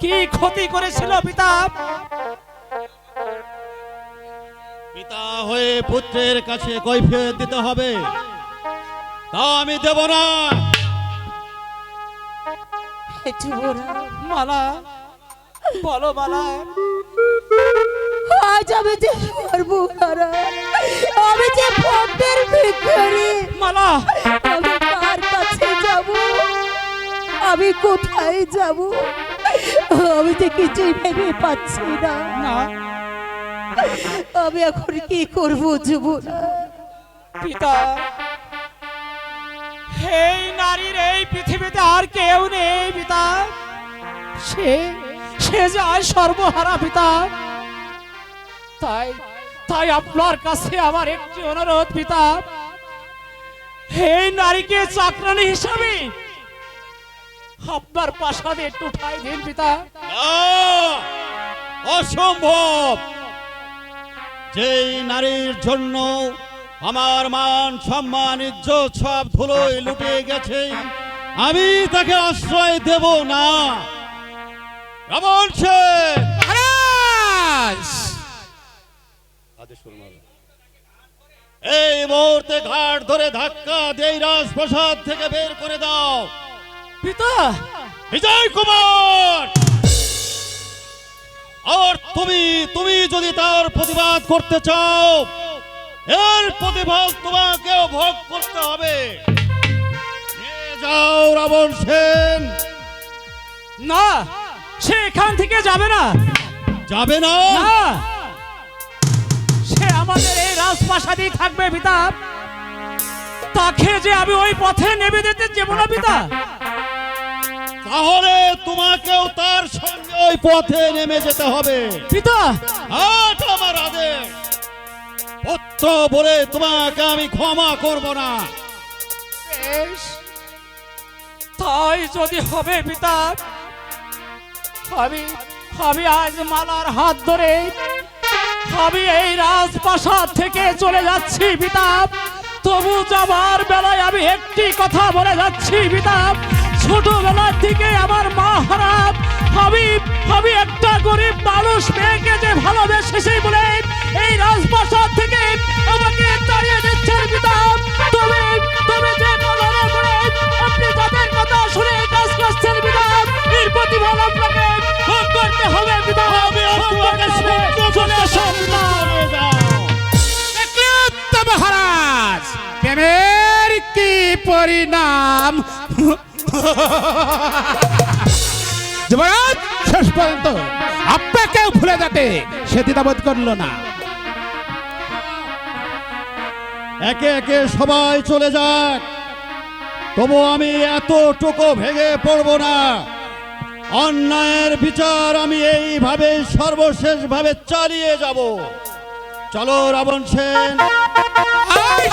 কি ক্ষতি করেছিল পিতা? পিতা হয়ে পুত্রের কাছে কৈফিয়ত দিতে হবে, তা আমি দেব না। মালা, বলো মালা। আজ আমি যে সর্বহারা, আমি যে পথের ভিখারি, মালা, আমি কার কাছে যাব, আমি কোথায় যাব, আমি তো কিছুই ভেবে পাচ্ছি না। আমি এখন কি করব যুবরা? পিতা, এই নারীর এই পৃথিবীতে আর কেউ নেই পিতা। সে সে যে আজ সর্বহারা পিতা। তাই তাই আপনার কাছে আমার একটি অনুরোধ পিতা, এই নারীকে চাকরানী হিসাবে আপনার প্রাসাদে একটু ঠাঁই দিন পিতা। অসম্ভব। যেই নারীর জন্য আমার মান সম্মান ইজ্জত সব ধুলোয় লুটে গেছে, আমি তাকে আশ্রয় দেব না। রাবণ সেন, এই মুহূর্তে ঘাট ধরে ধাক্কা দিয়ে রাজপ্রাসাদ থেকে বের করে দাও। পিতা, বিজয় কুমার, আর তুমি যদি তার প্রতিবাদ করতে চাও, এর প্রতিবাদ তোমাকেও ভোগ করতে হবে। নিয়ে যাও রাবণ সেন। না, সে এখান থেকে যাবে না। যাবে না? না, সে আমাদের এই রাজপ্রাসাদেই থাকবে পিতা। তাকে যে আমি ওই পথে নেমে দিতে যাব না পিতা। তাহলে তোমাকেও তার সঙ্গে ওই পথে নেমে যেতে হবে পিতা। আজ আমার আদেশ, পুত্র বলে তোমাকে আমি ক্ষমা করব না। বেশ, তাই যদি হবে পিতা, আমি আমি আজ মালার হাত ধরে আমি এই রাজপ্রাসাদ থেকে চলে যাচ্ছি পিতা। তবু যাবার বেলায় আমি একটি কথা বলে যাচ্ছি পিতা, ছোটবেলার থেকে আমার মা হারা আমি একটা গরিব মানুষ মেয়েকে যে ভালোবেসেছি বলে এই রাজপ্রাসাদ থেকে আমাকে তাড়িয়ে দিচ্ছেন পিতা। তবে তবে যে বলার পরে আপনি তাদের কথা শুনে কাজ করছেন পিতা, এর প্রতিফল আপনাকে ভোগ করতে হবে পিতা। আমি তোমাকে সহ্য চলে আসো পিতা। দেখলেন তো মহারাজ, প্রেমের কি পরিণাম। যুবরাজ শেষ পর্যন্ত আপনাকেও ভুলে যেতে সে দ্বিধাবোধ করলো না। একে একে সবাই চলে যাক, তবু আমি এতটুকু ভেঙে পড়ব না। অন্যায়ের বিচার আমি এইভাবে সর্বশেষ ভাবে চালিয়ে যাব। চলো রাবণ সেন। আয়